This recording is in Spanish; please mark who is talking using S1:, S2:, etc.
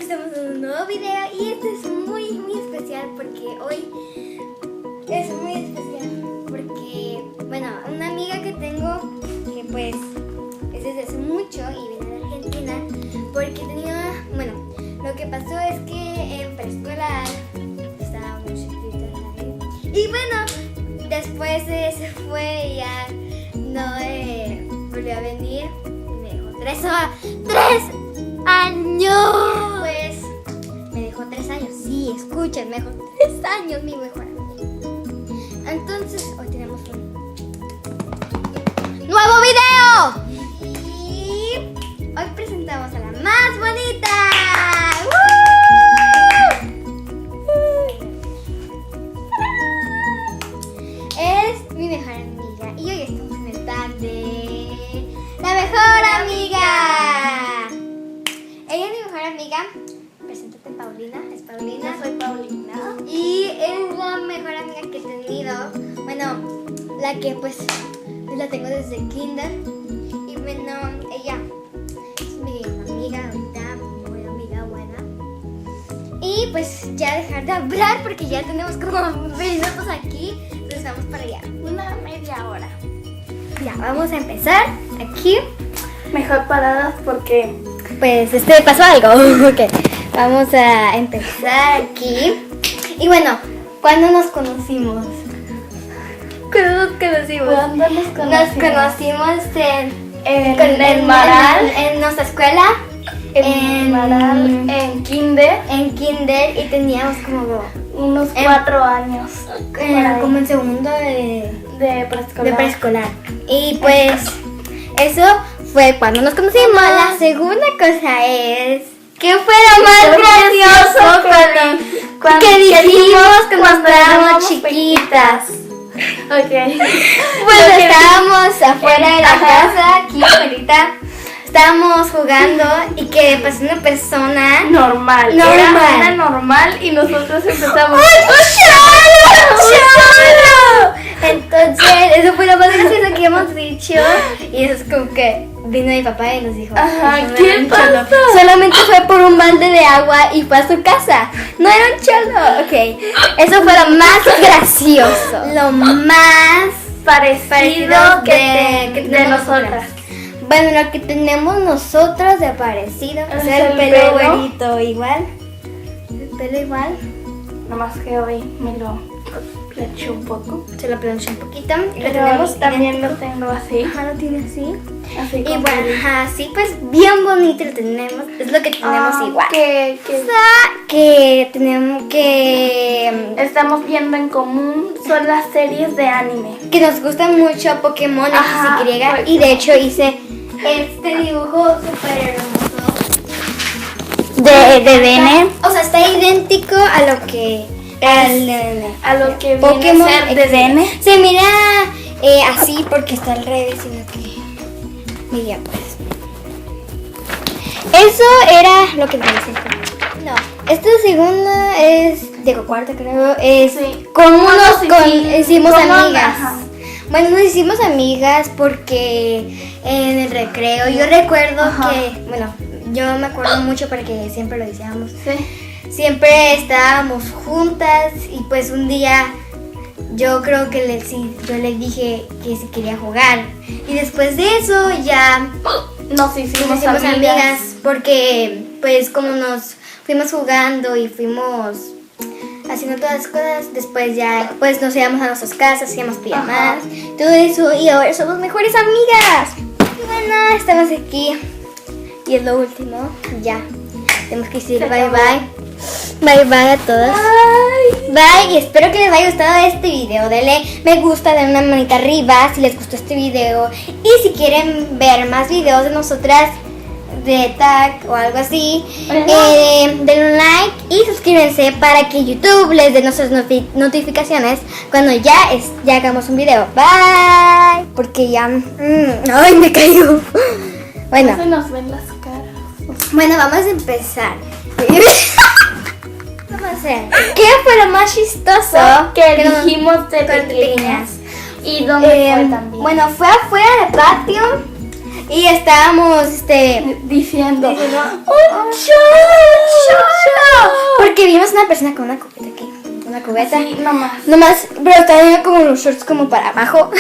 S1: empezamos un nuevo video y este es muy especial porque hoy es muy especial porque, bueno, una amiga que tengo que pues es desde hace mucho y viene de Argentina porque tenía, bueno, lo que pasó es que en preescolar estaba muy chiquita y bueno, después se fue y ya no volvió a venir y me dejó 3 años. Pues me dejó 3 años. Sí, escuchen, me dejó 3 años mi mejor amiga. Entonces, hoy tenemos un nuevo video. Y hoy presentamos a la más bonita. Es mi mejor amiga. Y hoy estamos en el tag de la mejor amiga. Ella es mi mejor amiga. Preséntate, Paulina. Es Paulina.
S2: Yo soy Paulina.
S1: Y es la mejor amiga que he tenido. Bueno, la que pues la tengo desde kinder. Y bueno, ella es mi amiga ahorita, muy amiga buena. Y pues ya dejar de hablar porque ya tenemos como minutos aquí. Entonces vamos para allá.
S2: Una media hora.
S1: Ya, vamos a empezar aquí.
S2: Mejor paradas porque
S1: Pues pasó algo. Ok, vamos a empezar aquí. Y bueno, ¿cuándo nos conocimos? ¿Cuándo nos conocimos?
S2: ¿cuándo nos conocimos?
S1: Nos conocimos
S2: en Maral.
S1: en nuestra escuela.
S2: En Maral, en kinder,
S1: En kinder y teníamos como
S2: unos 4 años. por ahí.
S1: como en segundo de
S2: de preescolar.
S1: preescolar. Y pues eso fue cuando nos conocimos. La segunda cosa es ¿qué fue lo más gracioso cuando que dijimos cuando estábamos chiquitas?
S2: Ok.
S1: Pues estábamos afuera de la casa, aquí ahorita. Estábamos jugando y que pues una persona
S2: Normal. Era una normal y nosotros empezamos.
S1: ¡Cholo! Entonces, eso fue lo más gracioso que hemos dicho. Y eso es como que vino mi papá y nos dijo:
S2: Ajá,
S1: "No
S2: ¿qué
S1: era un cholo".
S2: pasó?
S1: Solamente fue por un balde de agua y fue a su casa. No era un cholo. Ok, eso fue lo más gracioso. Lo más
S2: Parecido que de
S1: tenemos
S2: nosotras.
S1: Bueno, lo que tenemos nosotros de parecido
S2: Es
S1: es el
S2: el
S1: pelo
S2: pelo.
S1: güerito igual. El pelo igual.
S2: Nomás que hoy me lo planché un poco.
S1: Se lo planché un poquito. Y lo
S2: Pero
S1: tenemos
S2: también lo
S1: idéntico.
S2: tengo así.
S1: Ajá, lo tiene así.
S2: Así
S1: Y
S2: como
S1: bueno, ajá, sí, pues bien bonito lo tenemos. Es lo que tenemos igual.
S2: Que
S1: Que tenemos que
S2: estamos viendo en común son las series de anime.
S1: nos gusta mucho Pokémon
S2: Ajá,
S1: XY. Y de hecho hice este dibujo súper hermoso de Dene. O sea, está idéntico a lo que
S2: A lo que
S1: Pokémon
S2: viene a ser de
S1: XY.
S2: Dene.
S1: Se mira así porque está al revés, sino que mira pues. Eso era lo que me dice. No, esta segunda es de cuarta creo, es
S2: Sí.
S1: ¿cómo nos
S2: hicimos?
S1: hicimos
S2: ¿Cómo?
S1: amigas?
S2: Ajá.
S1: Bueno, nos hicimos amigas porque en el recreo yo recuerdo
S2: Ajá.
S1: que, bueno, yo me acuerdo mucho porque siempre lo decíamos.
S2: Sí.
S1: Siempre estábamos juntas y pues un día yo creo que yo le dije que si quería jugar. Y después de eso ya
S2: Nos hicimos amigas.
S1: amigas porque pues como nos fuimos jugando y fuimos haciendo todas las cosas, después ya pues nos íbamos a nuestras casas, hacíamos pijamas, todo eso y ahora somos mejores amigas. Y bueno, estamos aquí y es lo último, ya. Tenemos que decir
S2: Se
S1: bye
S2: acabó.
S1: bye. Bye bye a todos. Bye y espero que les haya gustado este video. Denle me gusta, denle una manita arriba si les gustó este video. Y si quieren ver más videos de nosotras de tag o algo así, denle un like y suscríbanse para que YouTube les dé nuestras notificaciones cuando ya hagamos un video. Bye. Porque ya... ay, me cayó. Bueno.
S2: No se nos ven las caras.
S1: Bueno, vamos a empezar. Vamos a hacer. ¿Qué fue lo más chistoso
S2: Que
S1: nos-
S2: dijimos de
S1: con
S2: pequeñas. ¿Y dónde fue también?
S1: Bueno, fue afuera del patio y estábamos
S2: diciendo
S1: diciendo,
S2: ¡un cholo!
S1: porque vimos una persona con una cubeta aquí. Una cubeta.
S2: Sí, nomás.
S1: Nomás, pero tenía como los shorts como para abajo.